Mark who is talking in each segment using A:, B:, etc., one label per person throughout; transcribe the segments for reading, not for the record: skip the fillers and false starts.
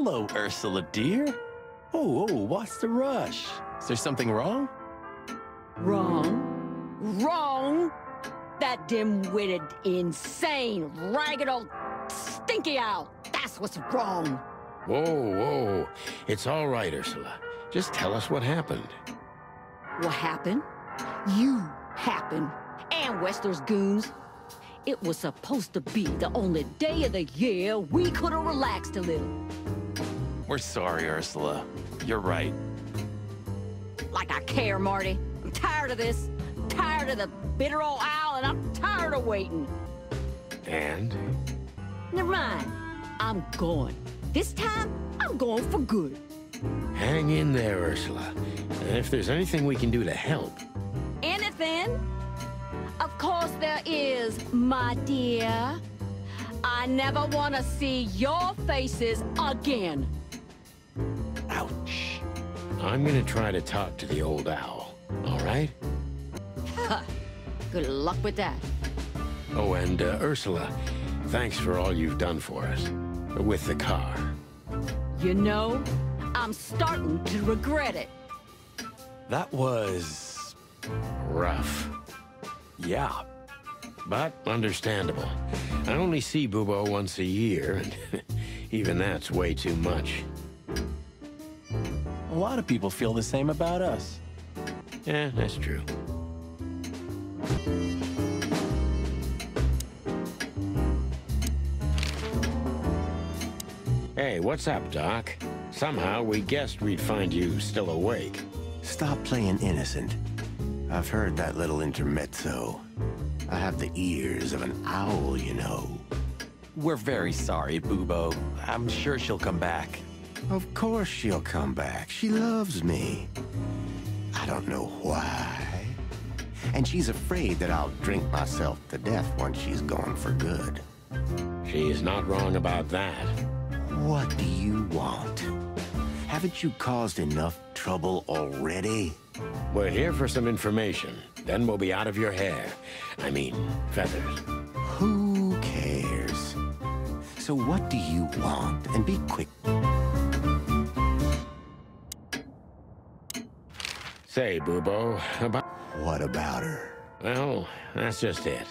A: Hello, Ursula, dear. Oh, what's the rush? Is there something wrong?
B: Wrong? That dim-witted, insane, ragged old stinky owl. That's what's wrong.
C: Whoa. It's all right, Ursula. Just tell us what happened.
B: What happened? You happened. And Wessler's goons. It was supposed to be the only day of the year we could have relaxed a little.
A: We're sorry, Ursula. You're right.
B: Like I care, Marty. I'm tired of this. I'm tired of the bitter old owl, and I'm tired of waiting.
C: And?
B: Never mind. I'm going. This time, I'm going for good.
C: Hang in there, Ursula. And if there's anything we can do to help...
B: Anything? Of course there is, my dear. I never want to see your faces again.
C: Ouch. I'm gonna try to talk to the old owl, all right?
B: Good luck with that.
C: Oh, and Ursula, thanks for all you've done for us. With the car.
B: You know, I'm starting to regret it.
A: That was...
C: rough.
A: yeah.
C: But understandable. I only see Bubo once a year, and even that's way too much.
A: A lot of people feel the same about us.
C: Yeah, that's true. Hey, what's up, Doc? Somehow we guessed we'd find you still awake.
D: Stop playing innocent. I've heard that little intermezzo. I have the ears of an owl, you know.
A: We're very sorry, Bubo. I'm sure she'll come back.
D: Of course she'll come back. She loves me. I don't know why. And she's afraid that I'll drink myself to death once she's gone for good.
C: She's not wrong about that.
D: What do you want? Haven't you caused enough trouble already?
C: We're here for some information. Then we'll be out of your hair. I mean, feathers.
D: Who cares? So what do you want? And be quick.
C: Say, Bubo, about...
D: What about her?
C: Well, that's just it.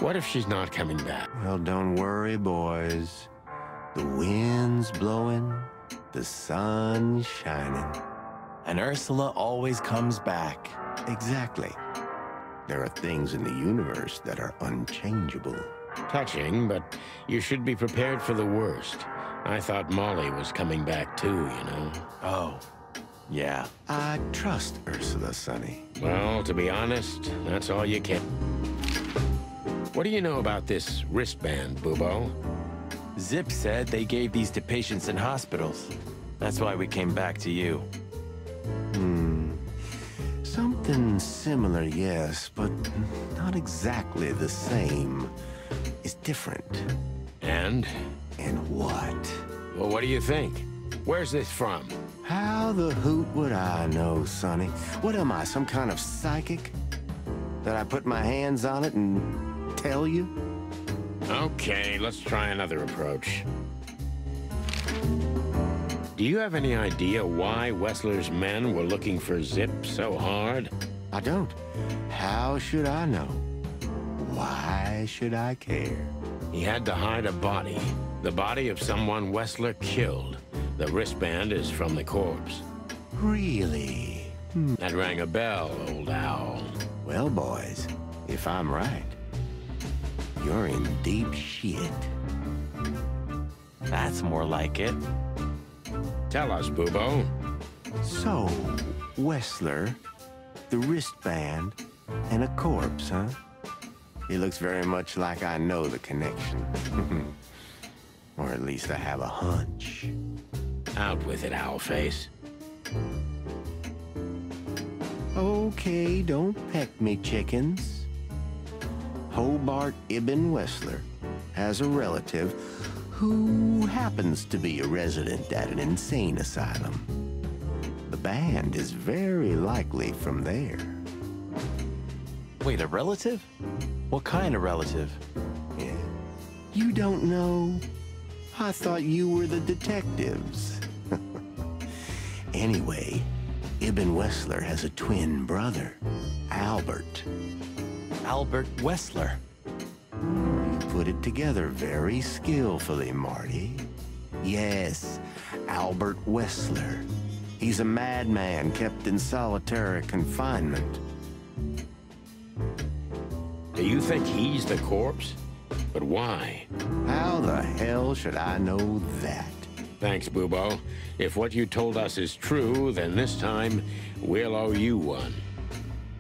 C: What if she's not coming back?
D: Well, don't worry, boys. The wind's blowing, the sun's shining.
A: And Ursula always comes back.
D: Exactly. There are things in the universe that are unchangeable.
C: Touching, but you should be prepared for the worst. I thought Molly was coming back too, you know.
A: Oh, yeah.
D: I trust Ursula, Sonny.
C: Well, to be honest, that's all you can. What do you know about this wristband, Bubo?
A: Zip said they gave these to patients in hospitals. That's why we came back to you.
D: Something similar, yes, but not exactly the same. It's different.
C: And?
D: And what?
C: Well, what do you think? Where's this from?
D: How the hoot would I know, Sonny? What am I, some kind of psychic? That I put my hands on it and tell you?
C: Okay, let's try another approach. Do you have any idea why Wessler's men were looking for Zip so hard?
D: I don't. How should I know? Why should I care?
C: He had to hide a body. The body of someone Wessler killed. The wristband is from the corpse.
D: Really?
C: That rang a bell, old owl.
D: Well, boys, if I'm right, you're in deep shit.
A: That's more like it.
C: Tell us, Bubo.
D: So, Wessler, the wristband, and a corpse, huh? It looks very much like I know the connection. Or at least I have a hunch.
C: Out with it, Owlface.
D: Okay, don't peck me, chickens. Hobart Ibn Wessler has a relative who happens to be a resident at an insane asylum. The band is very likely from there.
A: Wait, a relative? What kind of relative?
D: Yeah. You don't know? I thought you were the detectives. Anyway, Ibn Wessler has a twin brother, Albert.
A: Albert Wessler.
D: You put it together very skillfully, Marty. Yes, Albert Wessler. He's a madman kept in solitary confinement.
C: Do you think he's the corpse? But why?
D: How the hell should I know that?
C: Thanks, Bubo. If what you told us is true, then this time, we'll owe you one.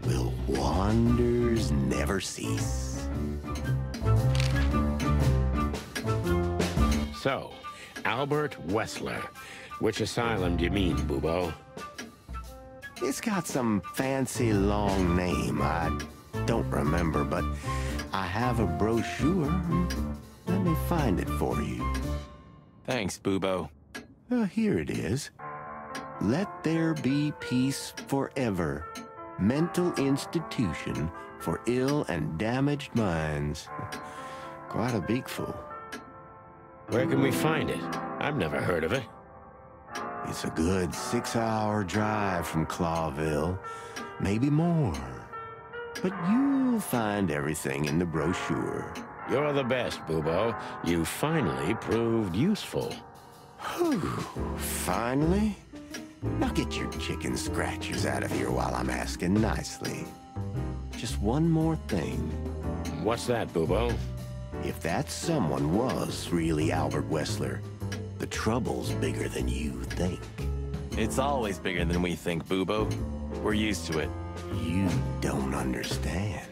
D: Will wonders never cease?
C: So, Albert Wessler. Which asylum do you mean, Bubo?
D: It's got some fancy long name. I don't remember, but I have a brochure. Let me find it for you.
A: Thanks, Bubo.
D: Here it is. Let there be peace forever. Mental institution for ill and damaged minds. Quite a beakful.
C: Where can we find it? I've never heard of it.
D: It's a good 6-hour drive from Clawville, maybe more. But you'll find everything in the brochure.
C: You're the best, Bubo. You finally proved useful.
D: Whew, finally? Now get your chicken scratchers out of here while I'm asking nicely. Just one more thing.
C: What's that, Bubo?
D: If that someone was really Albert Wessler, the trouble's bigger than you think.
A: It's always bigger than we think, Bubo. We're used to it.
D: You don't understand.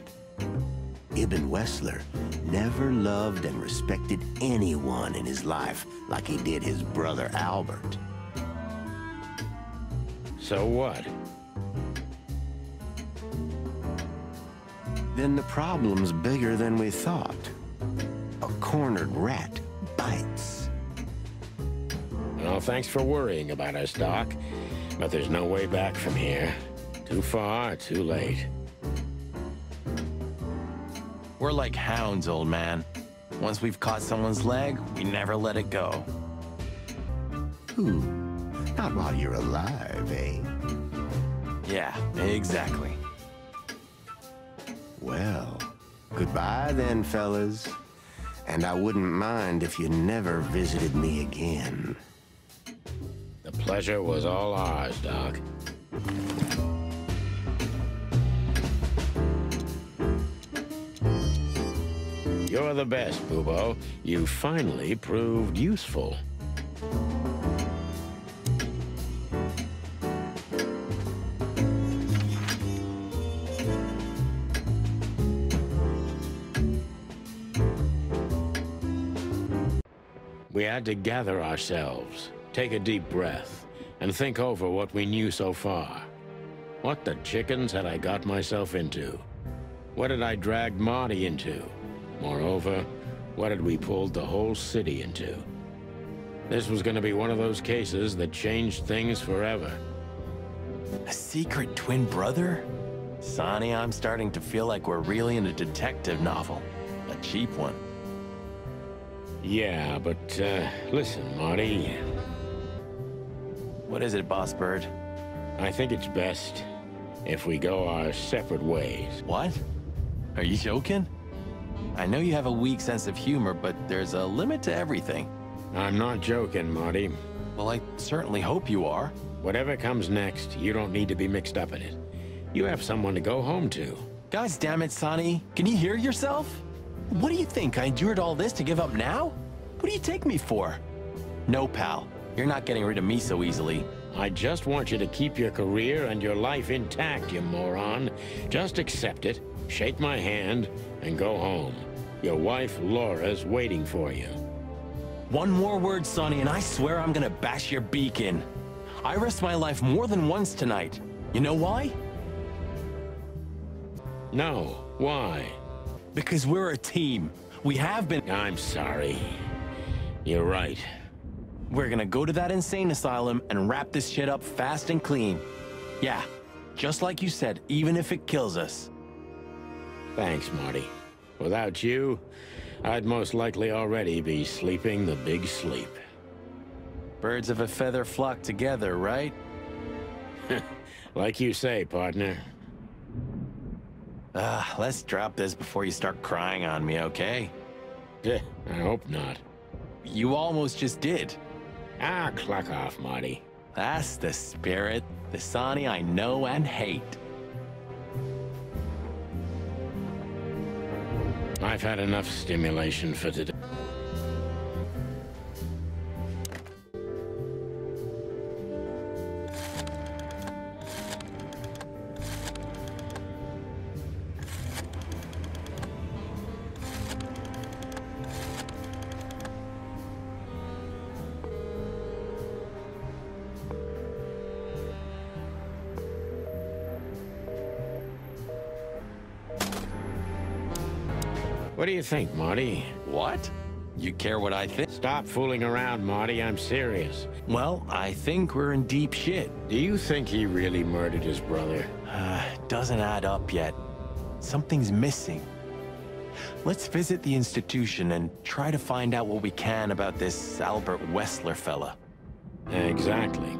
D: Ibn Wessler never loved and respected anyone in his life like he did his brother Albert.
C: So what?
D: Then the problem's bigger than we thought. A cornered rat bites.
C: Well, thanks for worrying about us, Doc. But there's no way back from here. Too far, too late.
A: We're like hounds, old man. Once we've caught someone's leg, we never let it go.
D: Ooh, not while you're alive, eh?
A: Yeah, exactly.
D: Well, goodbye then, fellas. And I wouldn't mind if you never visited me again.
C: The pleasure was all ours, Doc. You're the best, Bubo. You finally proved useful. We had to gather ourselves, take a deep breath, and think over what we knew so far. What the chickens had I got myself into? What had I dragged Marty into? Moreover, what had we pulled the whole city into? This was going to be one of those cases that changed things forever.
A: A secret twin brother? Sonny, I'm starting to feel like we're really in a detective novel. A cheap one.
C: Yeah, but, listen, Marty.
A: What is it, Boss Bird?
C: I think it's best if we go our separate ways.
A: What? Are you joking? I know you have a weak sense of humor, but there's a limit to everything.
C: I'm not joking, Marty.
A: Well, I certainly hope you are.
C: Whatever comes next, you don't need to be mixed up in it. You have someone to go home to.
A: Gosh damn it, Sonny. Can you hear yourself? What do you think? I endured all this to give up now? What do you take me for? No, pal. You're not getting rid of me so easily.
C: I just want you to keep your career and your life intact, you moron. Just accept it, shake my hand, and go home. Your wife, Laura's waiting for you.
A: One more word, Sonny, and I swear I'm gonna bash your beak in. I risked my life more than once tonight. You know why?
C: No, why?
A: Because we're a team. We have been.
C: I'm sorry. You're right.
A: We're gonna go to that insane asylum and wrap this shit up fast and clean. Yeah, just like you said, even if it kills us.
C: Thanks, Marty. Without you, I'd most likely already be sleeping the big sleep.
A: Birds of a feather flock together, right?
C: Like you say, partner.
A: Let's drop this before you start crying on me, okay?
C: I hope not.
A: You almost just did.
C: Ah, cluck off, Marty.
A: That's the spirit, the Sonny I know and hate.
C: I've had enough stimulation for today. What do you think, Marty?
A: What? You care what I think?
C: Stop fooling around, Marty. I'm serious.
A: Well, I think we're in deep shit.
C: Do you think he really murdered his brother?
A: Doesn't add up yet. Something's missing. Let's visit the institution and try to find out what we can about this Albert Wessler fella.
C: Exactly.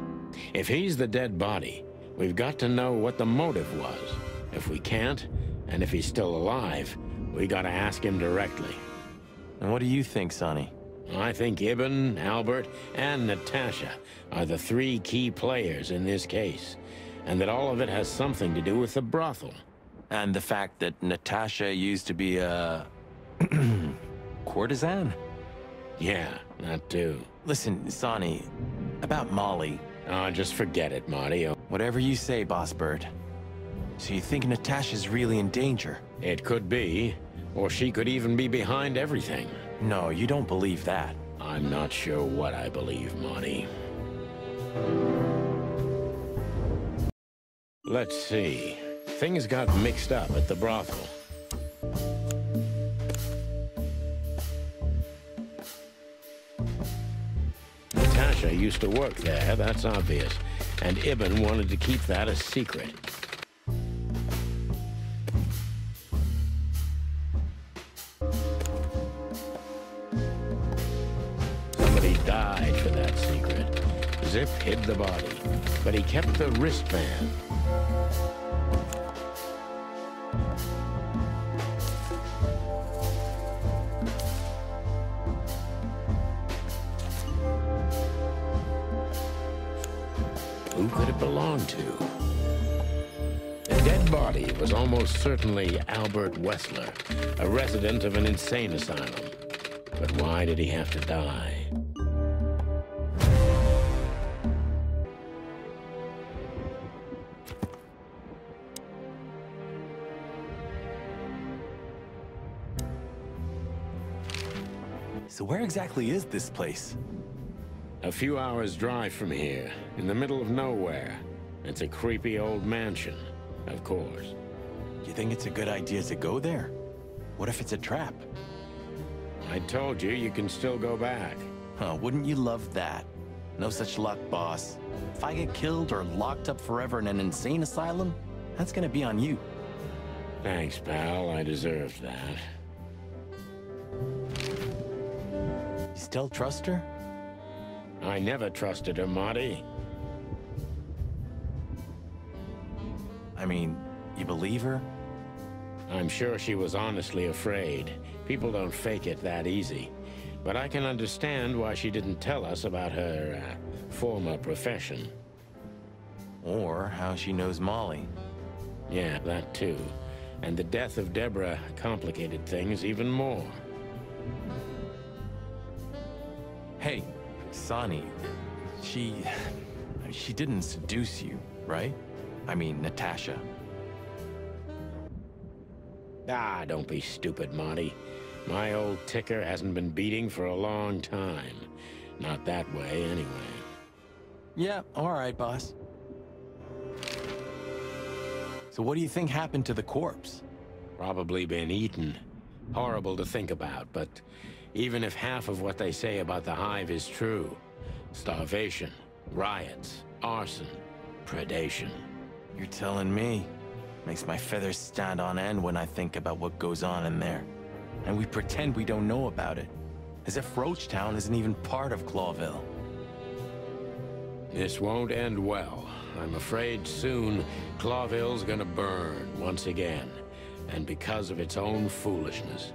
C: If he's the dead body, we've got to know what the motive was. If we can't, and if he's still alive, we gotta ask him directly.
A: And what do you think, Sonny?
C: I think Ibn, Albert, and Natasha are the three key players in this case, and that all of it has something to do with the brothel.
A: And the fact that Natasha used to be a... courtesan?
C: Yeah, that too.
A: Listen, Sonny, about Molly...
C: Oh, just forget it, Marty.
A: Whatever you say, Boss Bird. So you think Natasha's really in danger?
C: It could be, or she could even be behind everything.
A: No, you don't believe that.
C: I'm not sure what I believe, Marty. Let's see. Things got mixed up at the brothel. Natasha used to work there, that's obvious. And Ibn wanted to keep that a secret. Somebody died for that secret. Zip hid the body, but he kept the wristband. Who could it belong to? The dead body was almost certainly Albert Wessler, a resident of an insane asylum. But why did he have to die?
A: So where exactly is this place?
C: A few hours' drive from here, in the middle of nowhere. It's a creepy old mansion, of course.
A: You think it's a good idea to go there? What if it's a trap?
C: I told you, you can still go back.
A: Huh, wouldn't you love that? No such luck, boss. If I get killed or locked up forever in an insane asylum, that's gonna be on you.
C: Thanks, pal. I deserved that.
A: You still trust her?
C: I never trusted her, Marty.
A: I mean, you believe her?
C: I'm sure she was honestly afraid. People don't fake it that easy. But I can understand why she didn't tell us about her former profession.
A: Or how she knows Molly.
C: Yeah, that too. And the death of Deborah complicated things even more.
A: Hey, Sonny, she didn't seduce you, right? I mean, Natasha.
C: Ah, don't be stupid, Marty. My old ticker hasn't been beating for a long time. Not that way, anyway.
A: Yeah, all right, boss. So what do you think happened to the corpse?
C: Probably been eaten. Horrible to think about, but even if half of what they say about the hive is true, starvation, riots, arson, predation.
A: You're telling me. Makes my feathers stand on end when I think about what goes on in there. and we pretend we don't know about it. As if Roachtown isn't even part of Clawville.
C: This won't end well. I'm afraid soon Clawville's gonna burn once again, and because of its own foolishness.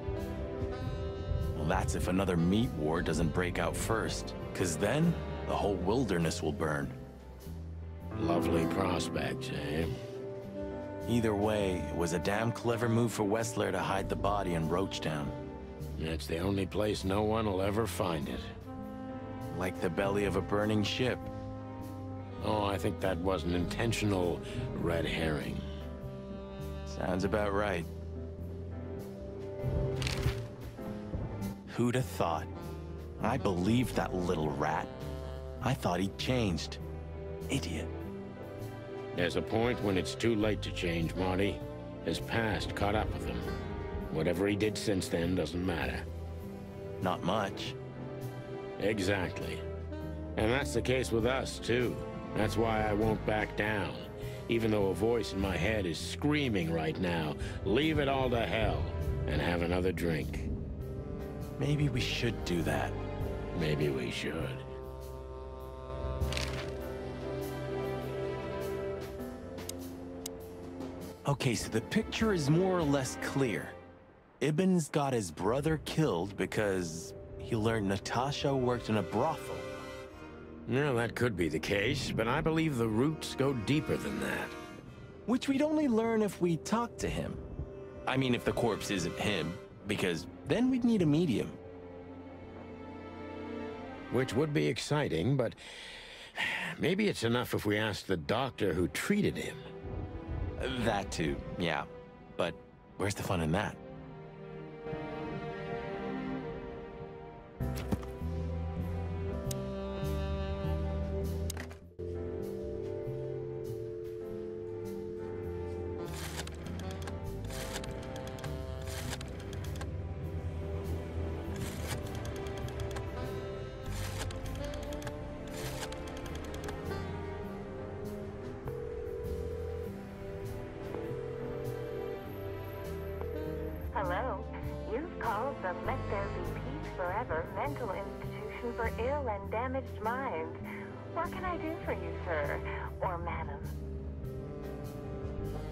A: Well, that's if another meat war doesn't break out first, because then the whole wilderness will burn.
C: Lovely prospects, eh?
A: Either way, it was a damn clever move for Wessler to hide the body in Roachtown.
C: It's the only place no one will ever find it.
A: Like the belly of a burning ship.
C: Oh, I think that was an intentional red herring.
A: Sounds about right. Who'd have thought? I believed that little rat. I thought he'd changed. Idiot.
C: There's a point when it's too late to change, Marty. His past caught up with him. Whatever he did since then doesn't matter.
A: Not much.
C: Exactly. And that's the case with us, too. That's why I won't back down. Even though a voice in my head is screaming right now, leave it all to hell and have another drink.
A: Maybe we should do that.
C: Maybe we should.
A: Okay, so the picture is more or less clear. Ibn's got his brother killed because he learned Natasha worked in a brothel.
C: No, that could be the case, but I believe the roots go deeper than that.
A: Which we'd only learn if we talk to him. I mean, if the corpse isn't him, because then we'd need a medium.
C: Which would be exciting, but maybe it's enough if we ask the doctor who treated him.
A: That too, yeah. But where's the fun in that?
E: Hello. You've called the Let There Be Peace Forever mental institution for ill and damaged minds. What can I do for you, sir? Or madam?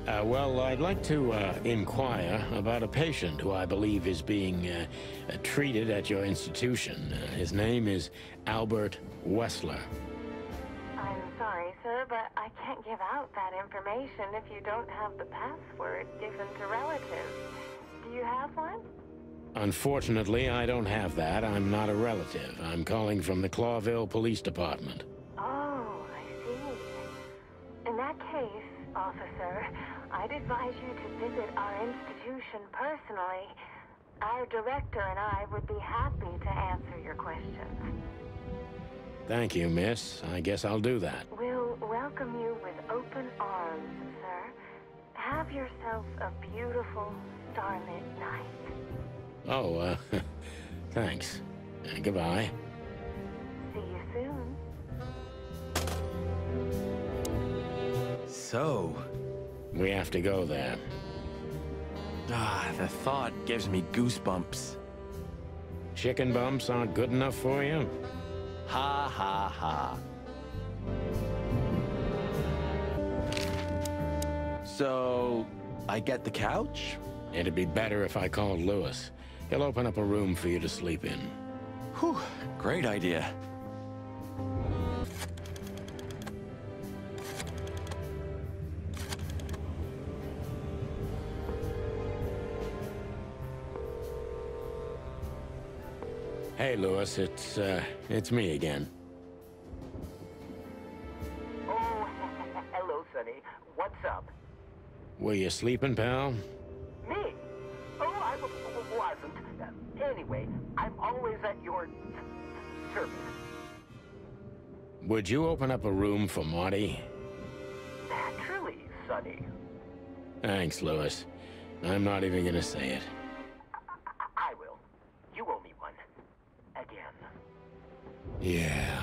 C: Well, I'd like to inquire about a patient who I believe is being treated at your institution. His name is Albert Wessler.
E: I'm sorry, sir, but I can't give out that information if you don't have the password given to relatives. Do you have one?
C: Unfortunately, I don't have that. I'm not a relative. I'm calling from the Clawville Police Department.
E: Oh, I see. In that case, officer, I'd advise you to visit our institution personally. Our director and I would be happy to answer your questions.
C: Thank you, miss. I guess I'll do that.
E: We'll welcome you with open arms, sir. Have yourself a beautiful, starlit night.
C: Oh, thanks. Goodbye.
E: See you soon.
A: So,
C: We have to go there.
A: the thought gives me goosebumps.
C: Chicken bumps aren't good enough for you?
A: Ha ha ha. So, I get the couch?
C: It'd be better if I called Lewis. He'll open up a room for you to sleep in.
A: Whew, great idea.
C: Hey, Lewis, it's me again.
F: Oh, hello, Sonny. What's up?
C: Were you sleeping, pal?
F: Me? Oh, I wasn't. Anyway, I'm always at your service.
C: Would you open up a room for Marty?
F: Naturally, Sonny.
C: Thanks, Lewis. I'm not even gonna say it.
F: I will. You owe me one. Again.
C: Yeah.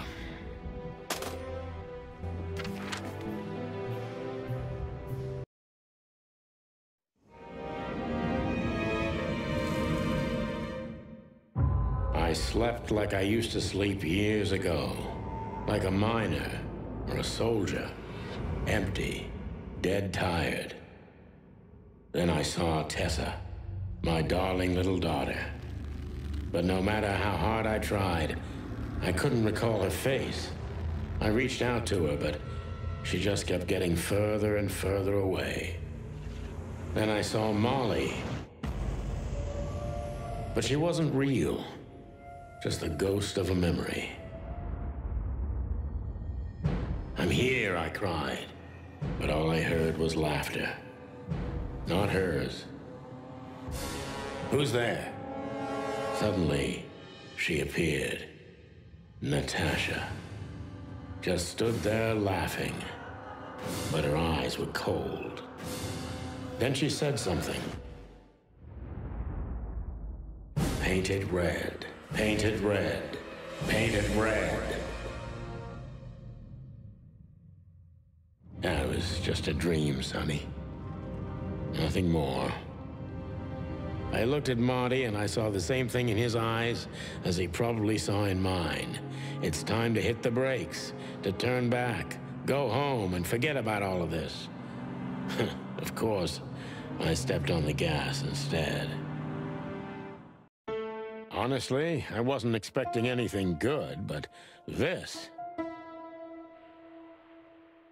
C: I slept like I used to sleep years ago. Like a miner or a soldier. Empty, dead tired. Then I saw Tessa, my darling little daughter. But no matter how hard I tried, I couldn't recall her face. I reached out to her, but she just kept getting further and further away. Then I saw Molly. But she wasn't real. Just the ghost of a memory. "I'm here," I cried. But all I heard was laughter. Not hers. "Who's there?" Suddenly, she appeared. Natasha. Just stood there laughing. But her eyes were cold. Then she said something. "Painted red, painted red, painted red." That was just a dream, Sonny. Nothing more. I looked at Marty and I saw the same thing in his eyes as he probably saw in mine. It's time to hit the brakes, to turn back, go home and forget about all of this. Of course, I stepped on the gas instead. Honestly, I wasn't expecting anything good, but this...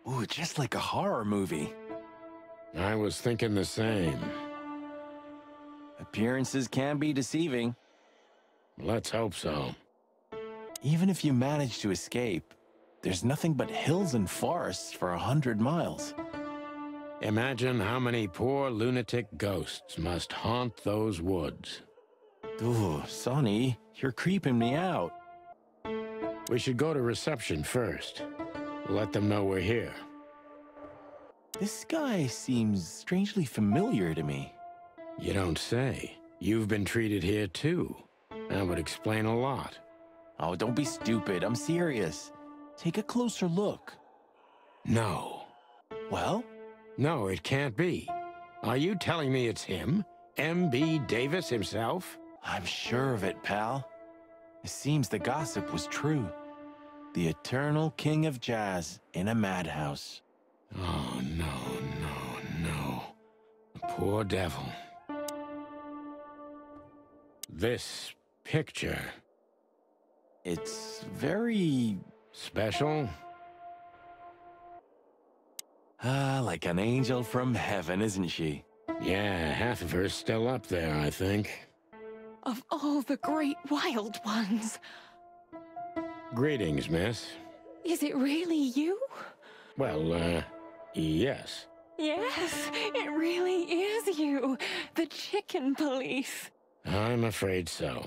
A: Ooh, just like a horror movie.
C: I was thinking the same.
A: Appearances can be deceiving.
C: Let's hope so.
A: Even if you manage to escape, there's nothing but hills and forests for 100 miles.
C: Imagine how many poor lunatic ghosts must haunt those woods.
A: Ooh, Sonny, you're creeping me out.
C: We should go to reception first. Let them know we're here.
A: This guy seems strangely familiar to me.
C: You don't say. You've been treated here too. That would explain a lot.
A: Oh, don't be stupid. I'm serious. Take a closer look.
C: No.
A: Well?
C: No, it can't be. Are you telling me it's him? M.B. Davis himself?
A: I'm sure of it, pal. It seems the gossip was true. The eternal king of jazz in a madhouse.
C: Oh, no, no, no. The poor devil. This picture...
A: It's very...
C: special?
A: Like an angel from heaven, isn't she?
C: Yeah, half of her's still up there, I think.
B: Of all the great wild ones.
C: Greetings, miss.
B: Is it really you?
C: Well, yes.
B: Yes, it really is you. The chicken police.
C: I'm afraid so.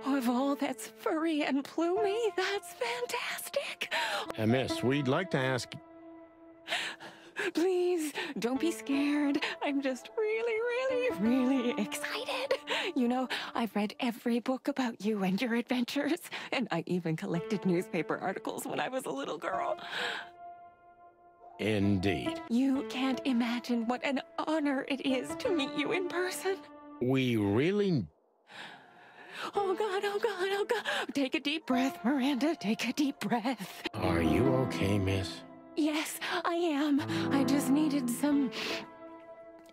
B: Of all that's furry and plumey, that's fantastic.
C: Miss, we'd like to ask...
B: Please, don't be scared. I'm just really excited. You know, I've read every book about you and your adventures, and I even collected newspaper articles when I was a little girl.
C: Indeed.
B: You can't imagine what an honor it is to meet you in person.
C: We really...
B: Oh, God, oh, God, oh, God. Take a deep breath, Miranda. Take a deep breath.
C: Are you okay, miss?
B: Yes, I am. I just needed some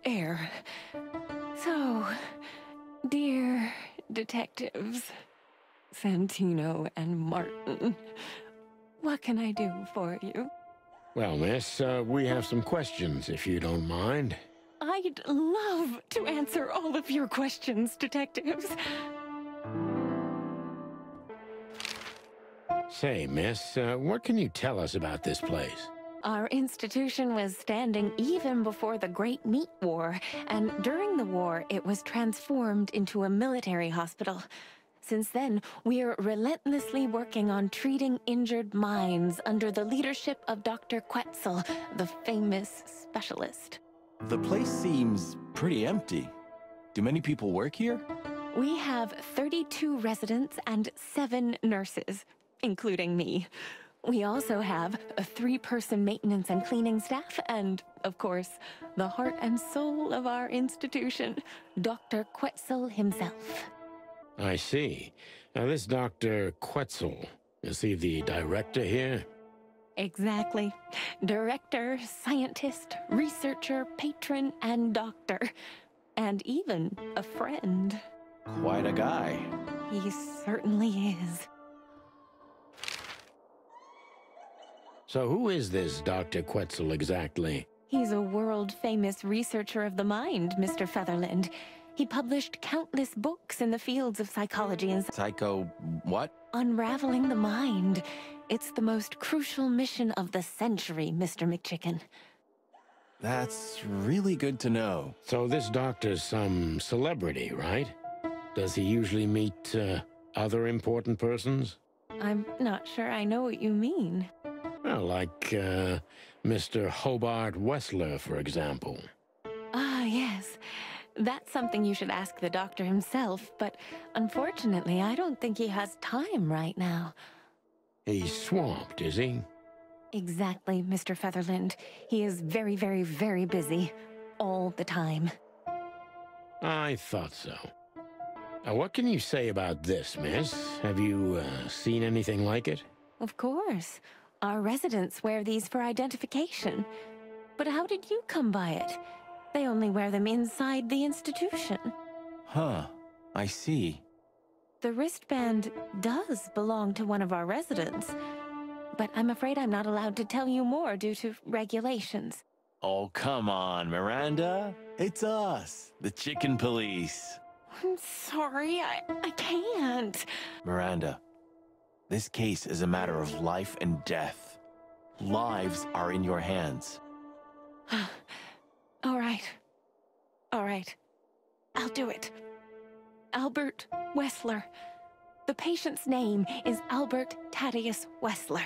B: air. So, dear detectives, Santino and Martin, what can I do for you?
C: Well, miss, we have some questions, if you don't mind.
B: I'd love to answer all of your questions, detectives.
C: Say, miss, what can you tell us about this place?
B: Our institution was standing even before the Great Meat War, and during the war, it was transformed into a military hospital. Since then, we're relentlessly working on treating injured minds under the leadership of Dr. Quetzal, the famous specialist.
A: The place seems pretty empty. Do many people work here?
B: We have 32 residents and 7 nurses, including me. We also have a 3-person maintenance and cleaning staff, and, of course, the heart and soul of our institution, Dr. Quetzal himself.
C: I see. Now, this Dr. Quetzal, is he the director here?
B: Exactly. Director, scientist, researcher, patron, and doctor. And even a friend.
A: Quite a guy.
B: He certainly is.
C: So who is this Dr. Quetzal exactly?
B: He's a world-famous researcher of the mind, Mr. Featherland. He published countless books in the fields of psychology and
A: Psycho... what?
B: unraveling the mind. It's the most crucial mission of the century, Mr. McChicken.
A: That's really good to know.
C: So this doctor's some celebrity, right? Does he usually meet other important persons?
B: I'm not sure I know what you mean.
C: Well, like Mr. Hobart Wessler, for example.
B: Ah, yes. That's something you should ask the doctor himself, but unfortunately, I don't think he has time right now.
C: He's swamped, is he?
B: Exactly, Mr. Featherland. He is very, very, very busy. All the time.
C: I thought so. What can you say about this, miss? Have you seen anything like it?
B: Of course. Our residents wear these for identification. But how did you come by it? They only wear them inside the institution.
A: Huh. I see.
B: The wristband does belong to one of our residents. But I'm afraid I'm not allowed to tell you more due to regulations.
A: Oh, come on, Miranda. It's us, the Chicken Police.
B: I'm sorry, I can't.
A: Miranda, this case is a matter of life and death. Lives are in your hands.
B: All right. All right. I'll do it. Albert Wessler. The patient's name is Albert Thaddeus Wessler.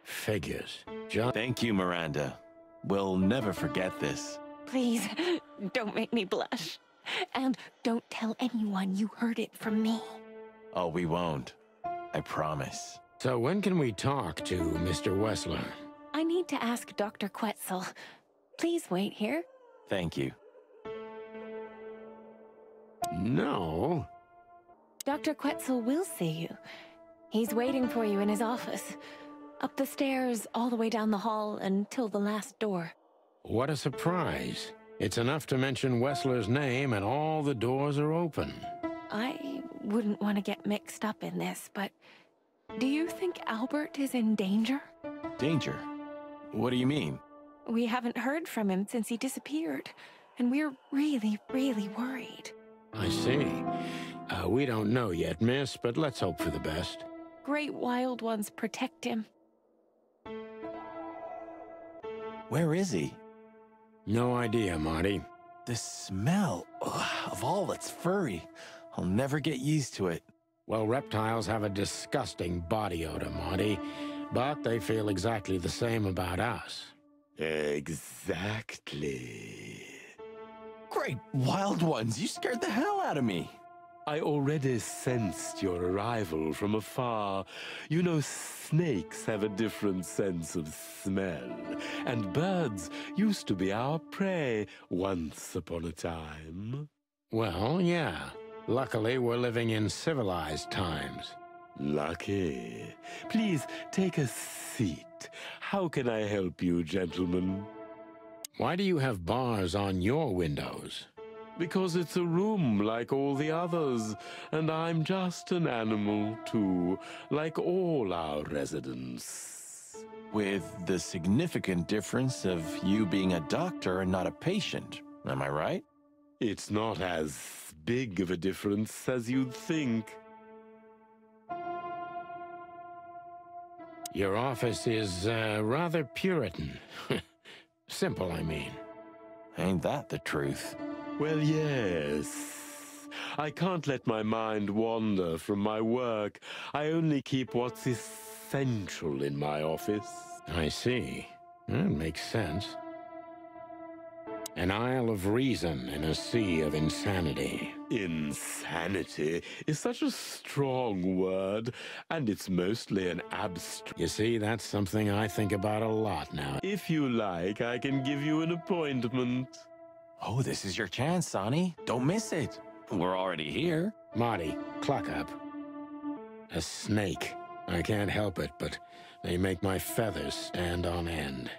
C: Figures. John.
A: Thank you, Miranda. We'll never forget this.
B: Please, don't make me blush. And don't tell anyone you heard it from me.
A: Oh, we won't. I promise.
C: So when can we talk to Mr. Wessler?
B: I need to ask Dr. Quetzal. Please wait here.
A: Thank you.
C: No.
B: Dr. Quetzal will see you. He's waiting for you in his office. Up the stairs, all the way down the hall, until the last door.
C: What a surprise. It's enough to mention Wessler's name and all the doors are open.
B: I wouldn't want to get mixed up in this, but do you think Albert is in danger?
A: Danger? What do you mean?
B: We haven't heard from him since he disappeared, and we're really, really worried.
C: I see. We don't know yet, miss, but let's hope for the best.
B: Great wild ones protect him.
A: Where is he?
C: No idea, Marty.
A: The smell of all that's furry. I'll never get used to it.
C: Well, reptiles have a disgusting body odor, Marty, but they feel exactly the same about us.
G: Exactly.
A: Great wild ones, you scared the hell out of me.
G: I already sensed your arrival from afar. You know, snakes have a different sense of smell, and birds used to be our prey once upon a time.
C: Well, yeah. Luckily, we're living in civilized times.
G: Lucky. Please take a seat. How can I help you, gentlemen?
C: Why do you have bars on your windows?
G: Because it's a room like all the others, and I'm just an animal, too, like all our residents.
A: With the significant difference of you being a doctor and not a patient, am I right?
G: It's not as big of a difference as you'd think.
C: Your office is rather Puritan. Simple, I mean.
A: Ain't that the truth?
G: Well, yes. I can't let my mind wander from my work. I only keep what's essential in my office.
C: I see. That makes sense. An isle of reason in a sea of insanity.
G: Insanity is such a strong word, and it's mostly an abstract.
C: You see, that's something I think about a lot now.
G: If you like, I can give you an appointment.
A: Oh, this is your chance, Sonny. Don't miss it. We're already here.
C: Marty, clock up. A snake. I can't help it, but they make my feathers stand on end.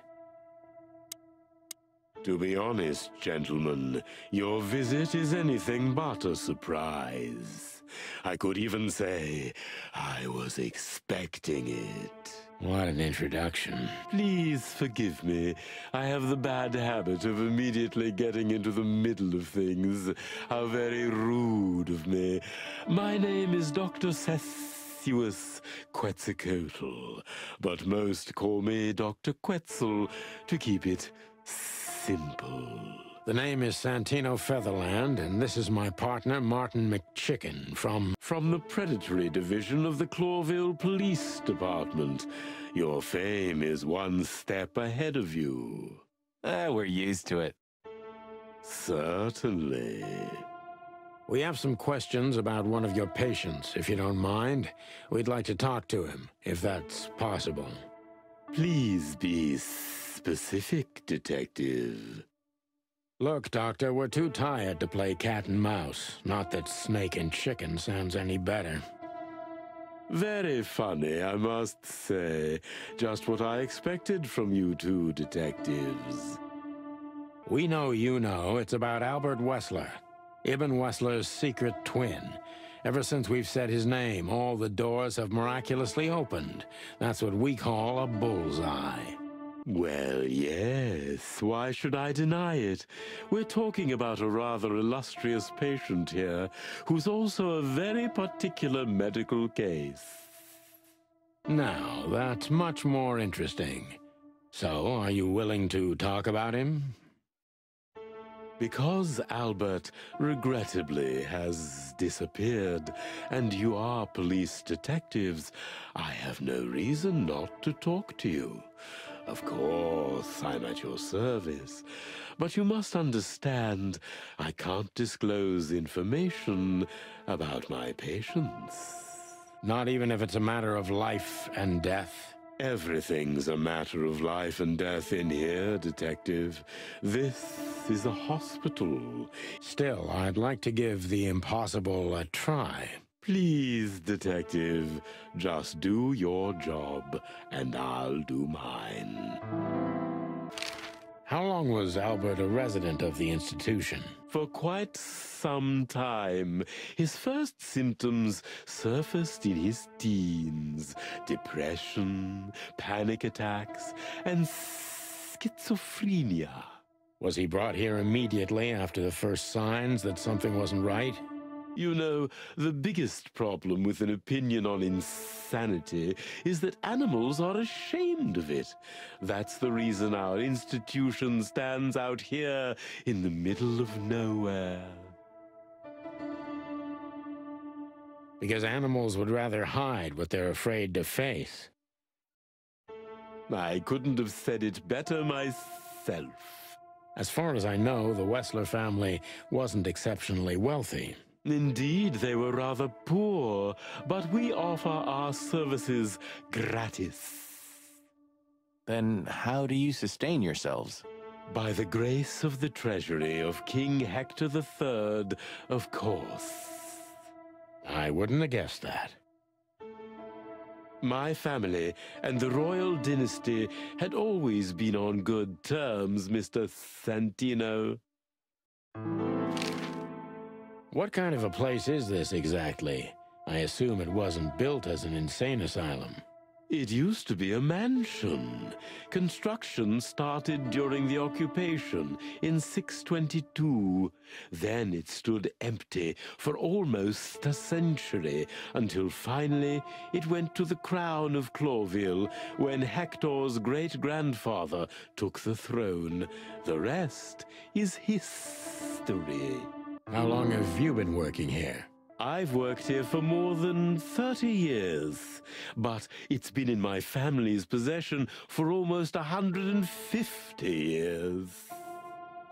G: To be honest, gentlemen, your visit is anything but a surprise. I could even say I was expecting it.
C: What an introduction.
G: Please forgive me. I have the bad habit of immediately getting into the middle of things. How very rude of me. My name is Dr. Quetzalcoatl, but most call me Dr. Quetzal to keep it simple.
C: The name is Santino Featherland, and this is my partner, Martin McChicken, from
G: the predatory division of the Clawville Police Department. Your fame is one step ahead of you.
A: We're used to it.
G: Certainly.
C: We have some questions about one of your patients, if you don't mind. We'd like to talk to him, if that's possible.
G: Please be specific, Detective.
C: Look, Doctor, we're too tired to play cat and mouse. Not that snake and chicken sounds any better.
G: Very funny, I must say. Just what I expected from you two detectives.
C: We know you know. It's about Albert Wessler, Ibn Wessler's secret twin. Ever since we've said his name, all the doors have miraculously opened. That's what we call a bullseye.
G: Well, yes. Why should I deny it? We're talking about a rather illustrious patient here, who's also a very particular medical case.
C: Now, that's much more interesting. So, are you willing to talk about him?
G: Because Albert, regrettably, has disappeared, and you are police detectives, I have no reason not to talk to you. Of course, I'm at your service, but you must understand I can't disclose information about my patients.
C: Not even if it's a matter of life and death?
G: Everything's a matter of life and death in here, Detective. This is a hospital.
C: Still, I'd like to give the impossible a try.
G: Please, Detective, just do your job, and I'll do mine.
C: How long was Albert a resident of the institution?
G: For quite some time. His first symptoms surfaced in his teens. Depression, panic attacks, and schizophrenia.
C: Was he brought here immediately after the first signs that something wasn't right?
G: You know, the biggest problem with an opinion on insanity is that animals are ashamed of it. That's the reason our institution stands out here in the middle of nowhere.
C: Because animals would rather hide what they're afraid to face.
G: I couldn't have said it better myself.
C: As far as I know, the Wessler family wasn't exceptionally wealthy.
G: Indeed, they were rather poor, but we offer our services gratis.
A: Then how do you sustain yourselves?
G: By the grace of the treasury of King Hector III, of course.
C: I wouldn't have guessed that.
G: My family and the royal dynasty had always been on good terms, Mr. Santino.
C: What kind of a place is this exactly? I assume it wasn't built as an insane asylum.
G: It used to be a mansion. Construction started during the occupation in 622. Then it stood empty for almost a century, until finally it went to the crown of Clawville when Hector's great-grandfather took the throne. The rest is history.
C: How long have you been working here?
G: I've worked here for more than 30 years, but it's been in my family's possession for almost 150 years.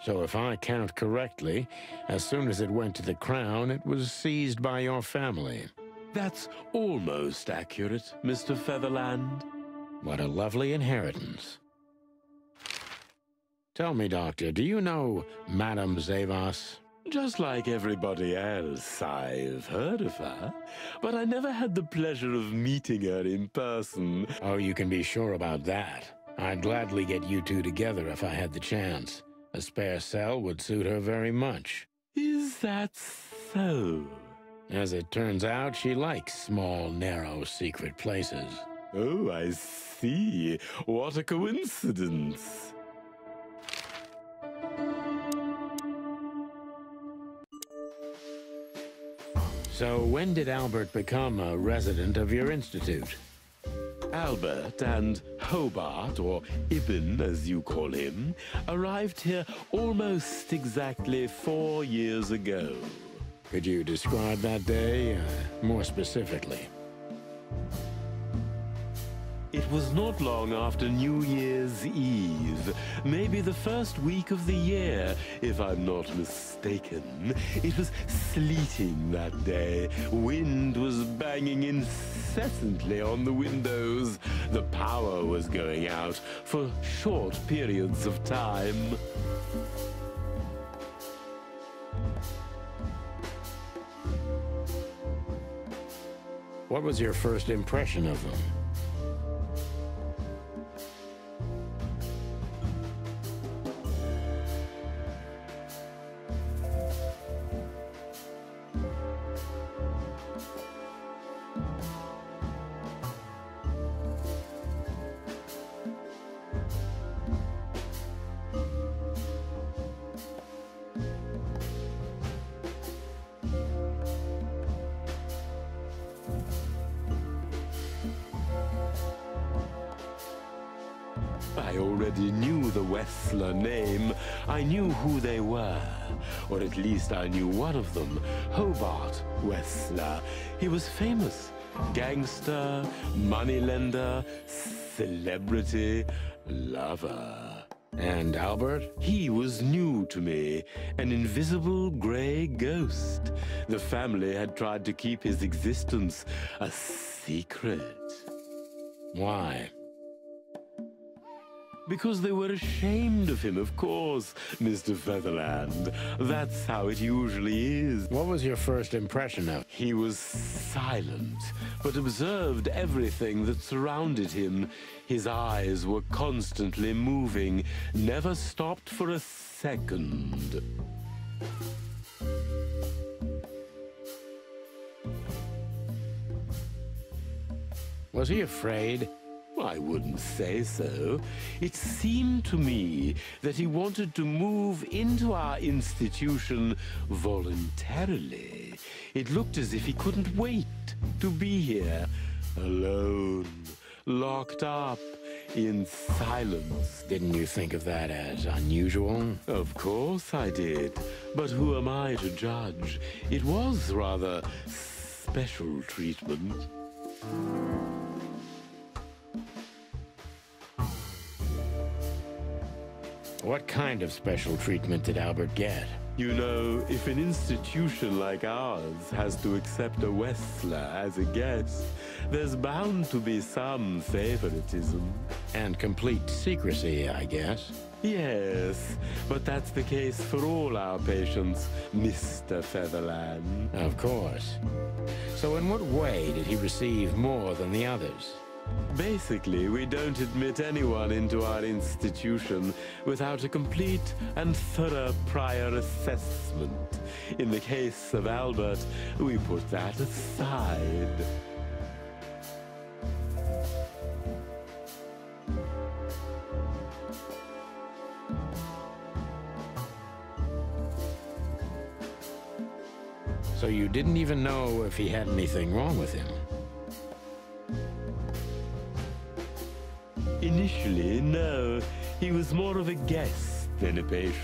C: So if I count correctly, as soon as it went to the crown, it was seized by your family.
G: That's almost accurate, Mr. Featherland.
C: What a lovely inheritance. Tell me, Doctor, do you know Madame Zavas?
G: Just like everybody else, I've heard of her, but I never had the pleasure of meeting her in person.
C: Oh, you can be sure about that. I'd gladly get you two together if I had the chance. A spare cell would suit her very much.
G: Is that so?
C: As it turns out, she likes small, narrow, secret places.
G: Oh, I see. What a coincidence.
C: So when did Albert become a resident of your institute?
G: Albert and Hobart, or Ibn as you call him, arrived here almost exactly 4 years ago.
C: Could you describe that day more specifically?
G: It was not long after New Year's Eve, maybe the first week of the year, if I'm not mistaken. It was sleeting that day. Wind was banging incessantly on the windows. The power was going out for short periods of time.
C: What was your first impression of them?
G: I already knew the Wessler name. I knew who they were, or at least I knew one of them, Hobart Wessler. He was famous. Gangster, moneylender, celebrity, lover.
C: And Albert?
G: He was new to me, an invisible gray ghost. The family had tried to keep his existence a secret.
C: Why?
G: Because they were ashamed of him, of course, Mr. Featherland. That's how it usually is.
C: What was your first impression of him?
G: He was silent, but observed everything that surrounded him. His eyes were constantly moving, never stopped for a second.
C: Was he afraid?
G: I wouldn't say so. It seemed to me that he wanted to move into our institution voluntarily. It looked as if he couldn't wait to be here, alone, locked up, in silence.
C: Didn't you think of that as unusual?
G: Of course I did. But who am I to judge? It was rather special treatment.
C: What kind of special treatment did Albert get?
G: You know, if an institution like ours has to accept a Wessler as a guest, there's bound to be some favoritism.
C: And complete secrecy, I guess.
G: Yes, but that's the case for all our patients, Mr. Featherland.
C: Of course. So in what way did he receive more than the others?
G: Basically, we don't admit anyone into our institution without a complete and thorough prior assessment. In the case of Albert, we put that aside.
C: So you didn't even know if he had anything wrong with him?
G: Initially, no. He was more of a guest than a patient.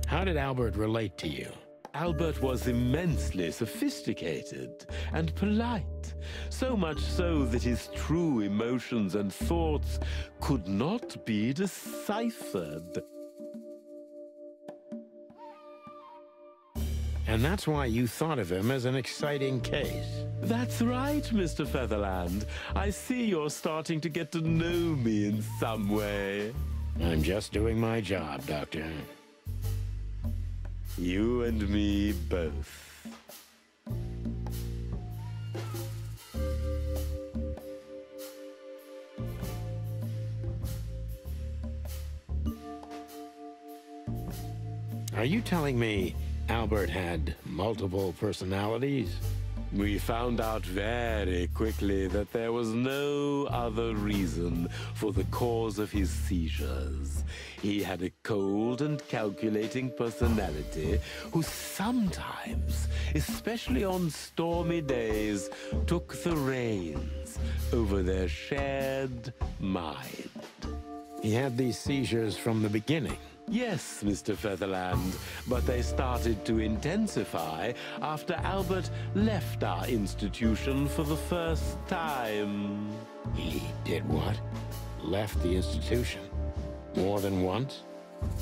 C: How did Albert relate to you?
G: Albert was immensely sophisticated and polite, so much so that his true emotions and thoughts could not be deciphered.
C: And that's why you thought of him as an exciting case.
G: That's right, Mr. Featherland. I see you're starting to get to know me in some way.
C: I'm just doing my job, Doctor.
G: You and me both.
C: Are you telling me Albert had multiple personalities?
G: We found out very quickly that there was no other reason for the cause of his seizures. He had a cold and calculating personality who sometimes, especially on stormy days, took the reins over their shared mind.
C: He had these seizures from the beginning.
G: Yes, Mr. Featherland, but they started to intensify after Albert left our institution for the first time.
C: He did what? Left the institution? More than once?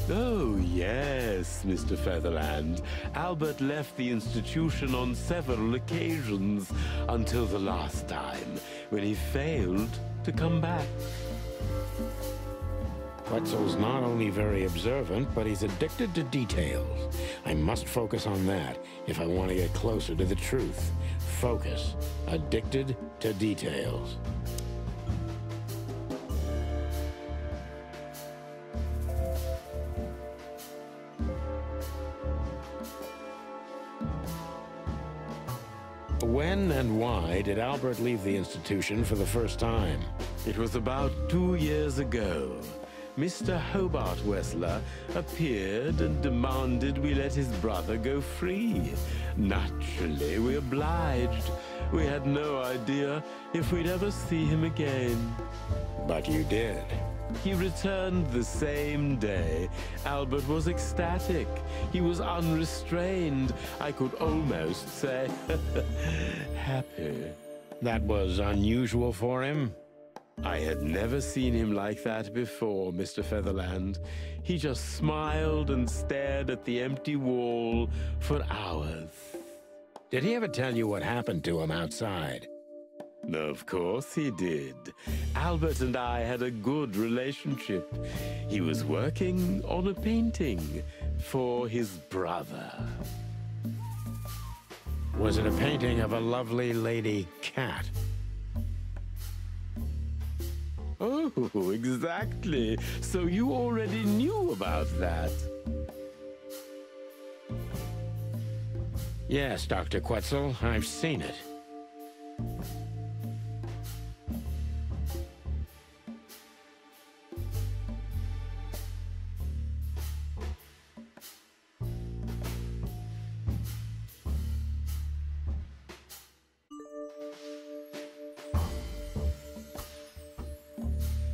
G: Oh, yes, Mr. Featherland. Albert left the institution on several occasions until the last time, when he failed to come back.
C: Quetzal's not only very observant, but he's addicted to details. I must focus on that if I want to get closer to the truth. Focus. Addicted to details. When and why did Albert leave the institution for the first time?
G: It was about 2 years ago. Mr. Hobart Wessler appeared and demanded we let his brother go free. Naturally, we obliged. We had no idea if we'd ever see him again.
C: But you did.
G: He returned the same day. Albert was ecstatic. He was unrestrained. I could almost say happy.
C: That was unusual for him?
G: I had never seen him like that before, Mr. Featherland. He just smiled and stared at the empty wall for hours.
C: Did he ever tell you what happened to him outside?
G: Of course he did. Albert and I had a good relationship. He was working on a painting for his brother.
C: Was it a painting of a lovely lady cat?
G: Oh, exactly. So you already knew about that.
C: Yes, Dr. Quetzal, I've seen it.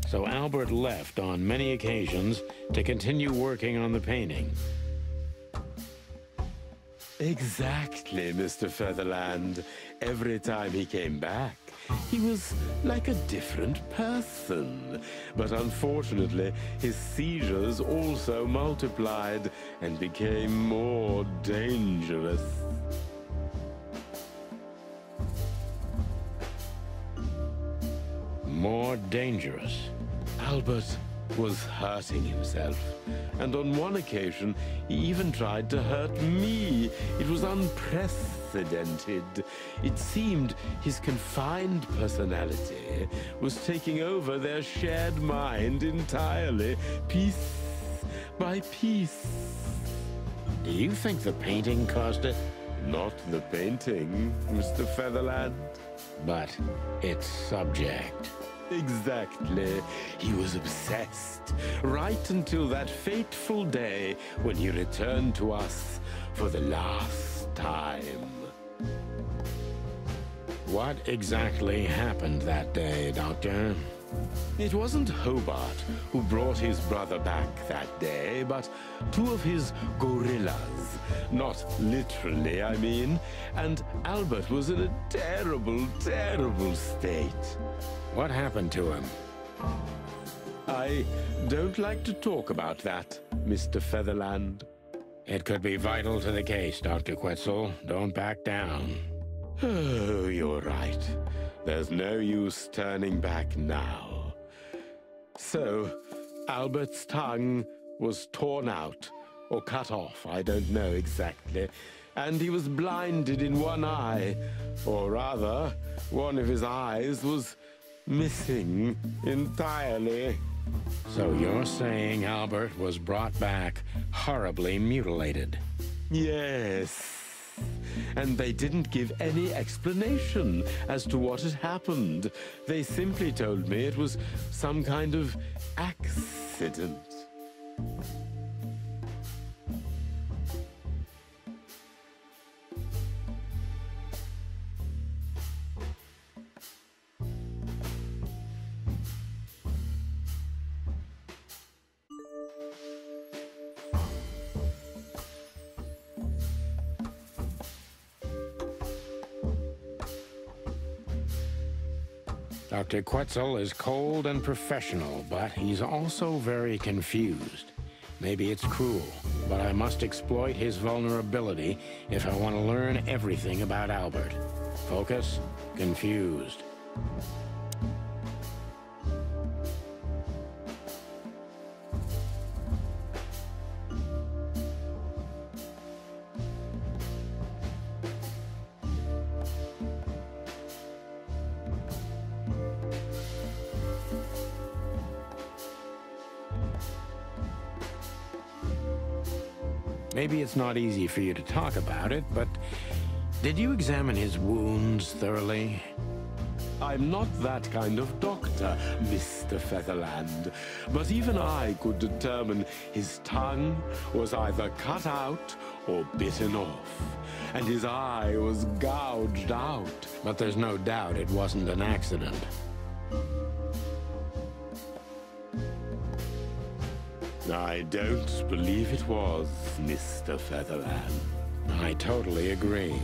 C: So Albert left on many occasions to continue working on the painting.
G: Exactly, Mr. Featherland. Every time he came back, he was like a different person. But unfortunately, his seizures also multiplied and became more dangerous.
C: More dangerous.
G: Albert was hurting himself, and on one occasion, he even tried to hurt me. It was unprecedented. It seemed his confined personality was taking over their shared mind entirely, piece by piece.
C: Do you think the painting caused it?
G: Not the painting, Mr. Featherland.
C: But its subject.
G: Exactly. He was obsessed, right until that fateful day when he returned to us for the last time.
C: What exactly happened that day, Doctor?
G: It wasn't Hobart who brought his brother back that day, but two of his gorillas. Not literally, I mean. And Albert was in a terrible, terrible state.
C: What happened to him?
G: I don't like to talk about that, Mr. Featherland.
C: It could be vital to the case, Dr. Quetzal. Don't back down.
G: Oh, you're right. There's no use turning back now. So, Albert's tongue was torn out, or cut off, I don't know exactly, and he was blinded in one eye, or rather, one of his eyes was missing entirely.
C: So you're saying Albert was brought back horribly mutilated?
G: Yes. And they didn't give any explanation as to what had happened. They simply told me it was some kind of accident.
C: Dr. Quetzal is cold and professional, but he's also very confused. Maybe it's cruel, but I must exploit his vulnerability if I want to learn everything about Albert. Focus, confused. Maybe it's not easy for you to talk about it, but did you examine his wounds thoroughly?
G: I'm not that kind of doctor, Mr. Featherland, but even I could determine his tongue was either cut out or bitten off, and his eye was gouged out.
C: But there's no doubt it wasn't an accident.
G: I don't believe it was, Mr. Featherland.
C: I totally agree.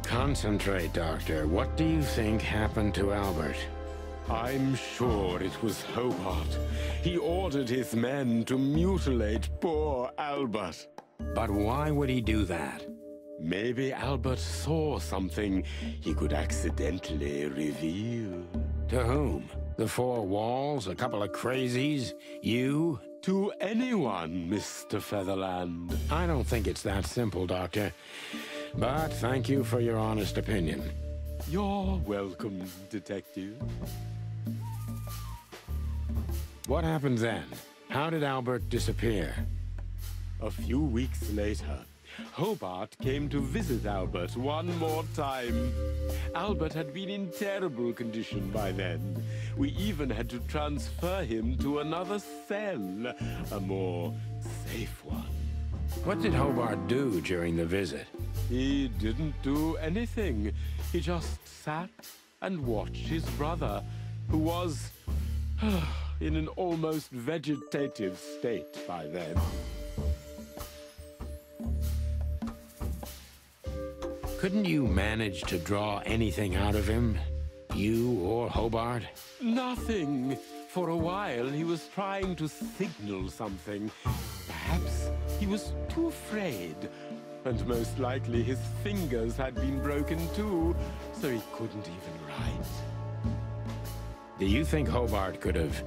C: Concentrate, Doctor. What do you think happened to Albert?
G: I'm sure it was Hobart. He ordered his men to mutilate poor Albert.
C: But why would he do that?
G: Maybe Albert saw something he could accidentally reveal.
C: To whom? The four walls? A couple of crazies? You?
G: To anyone, Mr. Featherland.
C: I don't think it's that simple, Doctor. But thank you for your honest opinion.
G: You're welcome, Detective.
C: What happened then? How did Albert disappear?
G: A few weeks later, Hobart came to visit Albert one more time. Albert had been in terrible condition by then. We even had to transfer him to another cell, a more safe one.
C: What did Hobart do during the visit?
G: He didn't do anything. He just sat and watched his brother, who was in an almost vegetative state by then.
C: Couldn't you manage to draw anything out of him? You or Hobart?
G: Nothing. For a while, he was trying to signal something. Perhaps he was too afraid. And most likely his fingers had been broken too, so he couldn't even write.
C: Do you think Hobart could have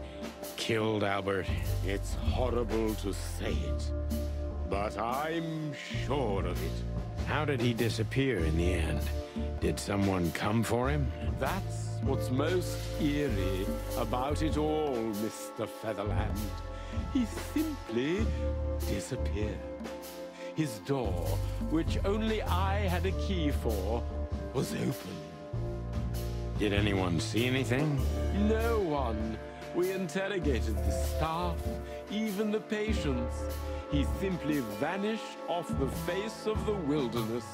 C: killed Albert?
G: It's horrible to say it, but I'm sure of it.
C: How did he disappear in the end? Did someone come for him?
G: That's what's most eerie about it all, Mr. Featherland. He simply disappeared. His door, which only I had a key for, was open.
C: Did anyone see anything?
G: No one. We interrogated the staff, even the patients. He simply vanished off the face of the wilderness.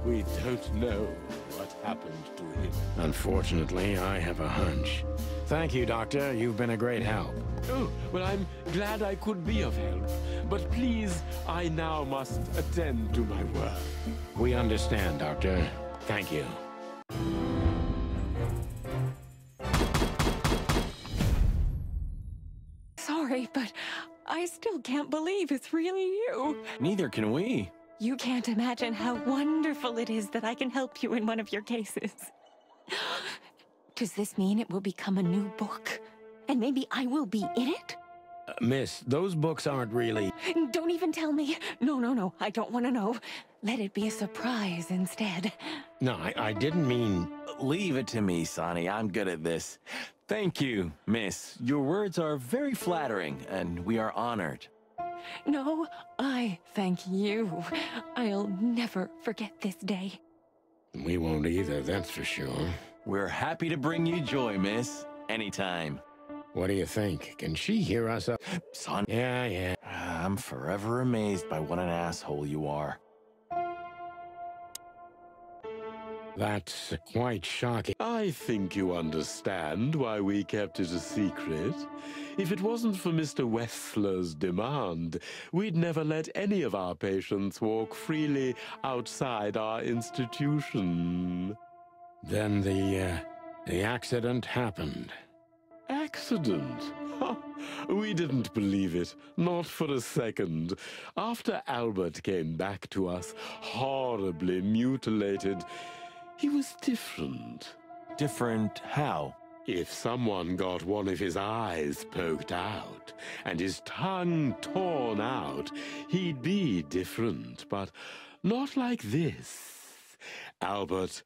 G: We don't know what happened to him.
C: Unfortunately, I have a hunch. Thank you, Doctor. You've been a great help.
G: Oh, well, I'm glad I could be of help. But please, I now must attend to my work.
C: We understand, Doctor. Thank you.
B: I still can't believe it's really you.
A: Neither can we.
B: You can't imagine how wonderful it is that I can help you in one of your cases. Does this mean it will become a new book? And maybe I will be in it?
C: Miss, those books aren't really...
B: Don't even tell me. No, I don't want to know. Let it be a surprise instead.
C: No, I didn't mean...
A: Leave it to me, Sonny. I'm good at this. Thank you, miss. Your words are very flattering, and we are honored.
B: No, I thank you. I'll never forget this day.
C: We won't either, that's for sure.
A: We're happy to bring you joy, miss. Anytime.
C: What do you think? Can she hear us up?
A: Son.
C: Yeah.
A: I'm forever amazed by what an asshole you are.
C: That's quite shocking.
G: I think you understand why we kept it a secret. If it wasn't for Mr. Wessler's demand, we'd never let any of our patients walk freely outside our institution.
C: Then the accident happened.
G: Accident? Ha! We didn't believe it, not for a second. After Albert came back to us, horribly mutilated, he was different.
A: Different how?
G: If someone got one of his eyes poked out and his tongue torn out, he'd be different, but not like this. Albert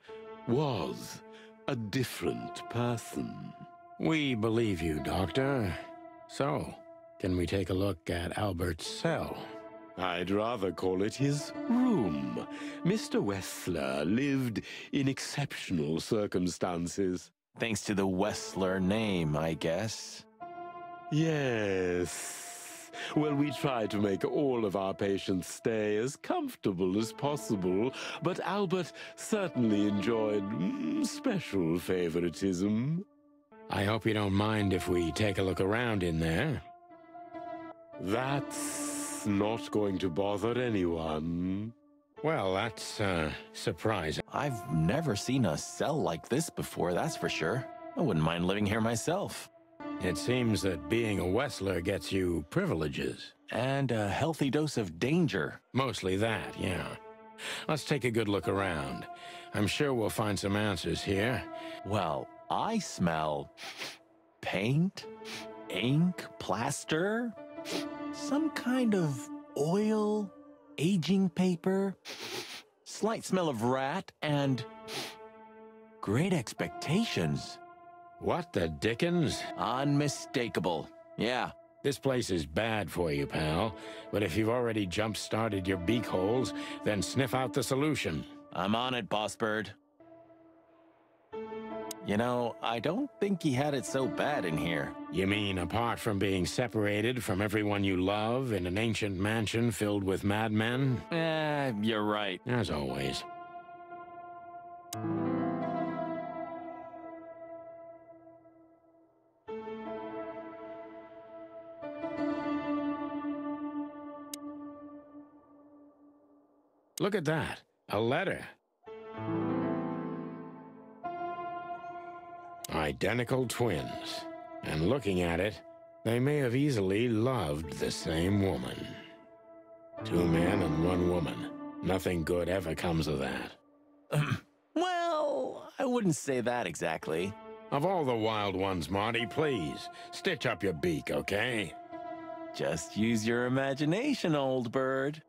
G: was a different person.
C: We believe you, Doctor. So, can we take a look at Albert's cell?
G: I'd rather call it his room. Mr. Wessler lived in exceptional circumstances.
A: Thanks to the Wessler name, I guess.
G: Yes. Well, we try to make all of our patients stay as comfortable as possible, but Albert certainly enjoyed special favoritism.
C: I hope you don't mind if we take a look around in there.
G: That's not going to bother anyone.
C: Well, that's, surprising.
A: I've never seen a cell like this before, that's for sure. I wouldn't mind living here myself.
C: It seems that being a Wessler gets you privileges.
A: And a healthy dose of danger.
C: Mostly that, yeah. Let's take a good look around. I'm sure we'll find some answers here.
A: Well, I smell paint, ink, plaster, some kind of oil, aging paper, slight smell of rat, and great expectations.
C: What the dickens?
A: Unmistakable. Yeah.
C: This place is bad for you, pal. But if you've already jump-started your beak holes, then sniff out the solution.
A: I'm on it, Boss Bird. You know, I don't think he had it so bad in here.
C: You mean apart from being separated from everyone you love in an ancient mansion filled with madmen?
A: You're right.
C: As always. Look at that. A letter. Identical twins. And looking at it, they may have easily loved the same woman. 2 men and 1 woman. Nothing good ever comes of that.
A: Well, I wouldn't say that exactly.
C: Of all the wild ones, Marty, please, stitch up your beak, okay?
A: Just use your imagination, old bird.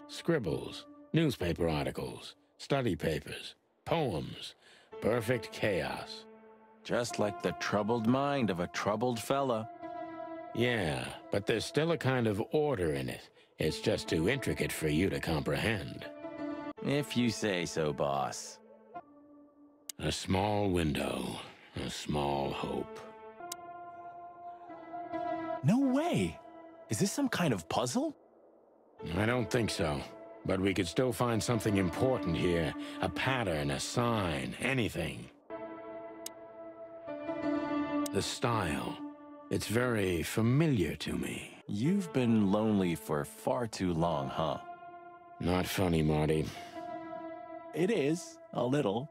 C: Scribbles, newspaper articles, study papers, poems, perfect chaos.
A: Just like the troubled mind of a troubled fella.
C: Yeah, but there's still a kind of order in it. It's just too intricate for you to comprehend.
A: If you say so, boss.
C: A small window, a small hope.
A: No way! Is this some kind of puzzle?
C: I don't think so. But we could still find something important here. A pattern, a sign, anything. The style. It's very familiar to me.
A: You've been lonely for far too long, huh?
C: Not funny, Marty.
A: It is, a little.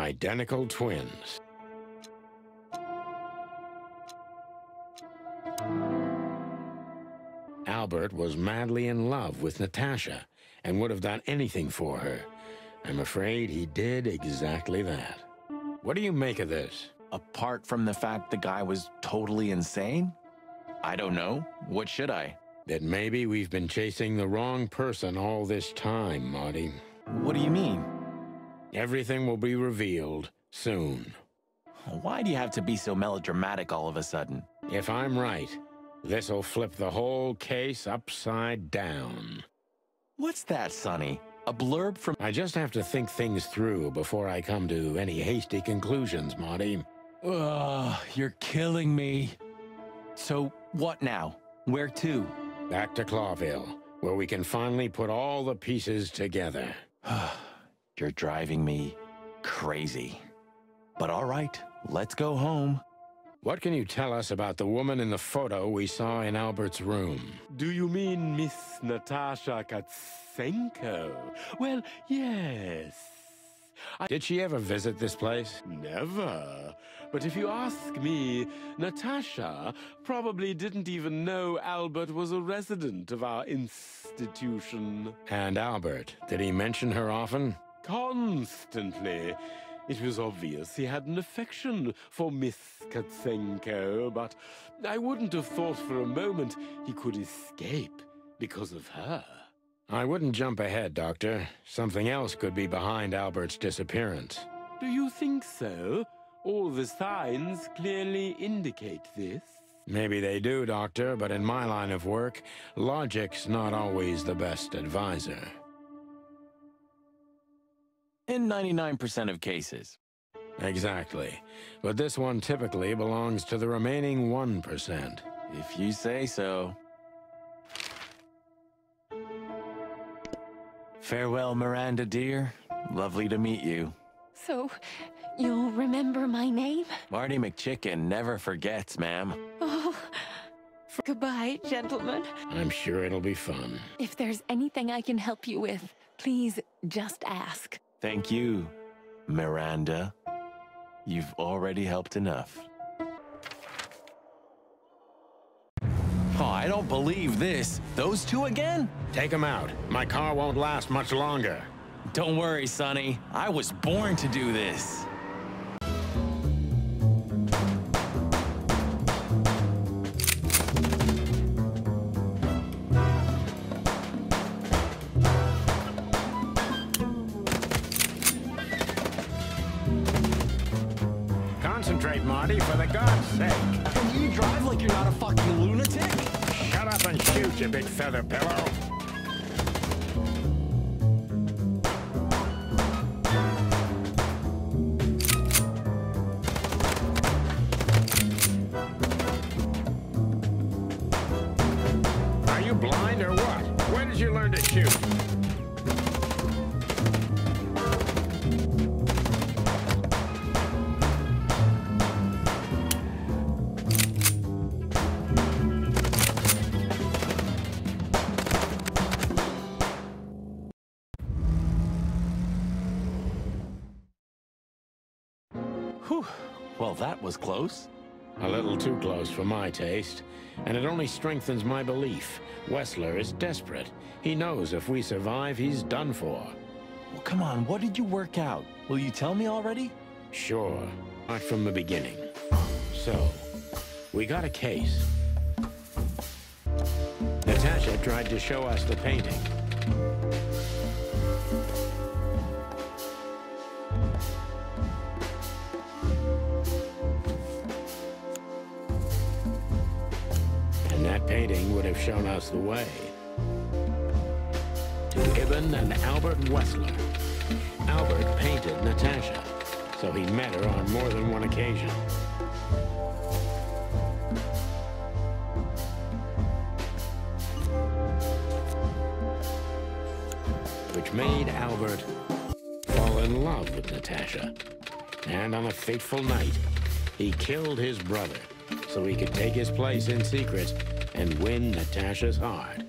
C: Identical twins. Albert was madly in love with Natasha and would have done anything for her. I'm afraid he did exactly that. What do you make of this?
A: Apart from the fact the guy was totally insane? I don't know. What should I?
C: That maybe we've been chasing the wrong person all this time, Marty.
A: What do you mean?
C: Everything will be revealed soon.
A: Why do you have to be so melodramatic all of a sudden?
C: If I'm right, this'll flip the whole case upside down.
A: What's that, Sonny? A blurb from...
C: I just have to think things through before I come to any hasty conclusions, Marty.
A: Ugh, you're killing me. So, what now? Where to?
C: Back to Clawville, where we can finally put all the pieces together.
A: You're driving me crazy. But all right, let's go home.
C: What can you tell us about the woman in the photo we saw in Albert's room?
G: Do you mean Miss Natasha Katsenko? Well, yes.
C: Did she ever visit this place?
G: Never. But if you ask me, Natasha probably didn't even know Albert was a resident of our institution.
C: And Albert, did he mention her often?
G: Constantly. It was obvious he had an affection for Miss Katsenko, but I wouldn't have thought for a moment he could escape because of her.
C: I wouldn't jump ahead, Doctor. Something else could be behind Albert's disappearance.
G: Do you think so? All the signs clearly indicate this.
C: Maybe they do, Doctor, but in my line of work, logic's not always the best advisor.
A: In 99% of cases.
C: Exactly. But this one typically belongs to the remaining 1%.
A: If you say so. Farewell, Miranda, dear. Lovely to meet you.
B: So, you'll remember my name?
A: Marty McChicken never forgets, ma'am.
B: Oh, goodbye, gentlemen.
C: I'm sure it'll be fun.
B: If there's anything I can help you with, please just ask.
A: Thank you, Miranda. You've already helped enough. Oh, I don't believe this. Those two again?
C: Take them out. My car won't last much longer.
A: Don't worry, Sonny. I was born to do this.
C: Concentrate, Marty, for the God's sake.
A: Can you drive like you're not a fucking lunatic?
C: Shut up and shoot, you big feather pillow. Are you blind or what? When did you learn to shoot?
A: Whew. Well, that was close.
C: A little too close for my taste, and it only strengthens my belief. Wessler is desperate. He knows if we survive, he's done for.
A: Well, come on, what did you work out? Will you tell me already?
C: Sure, right from the beginning. So, we got a case. Natasha tried to show us the painting. And that painting would have shown us the way to Ibn and Albert Wessler. Albert painted Natasha, so he met her on more than one occasion. Which made Albert fall in love with Natasha. And on a fateful night, he killed his brother so he could take his place in secret and win Natasha's heart.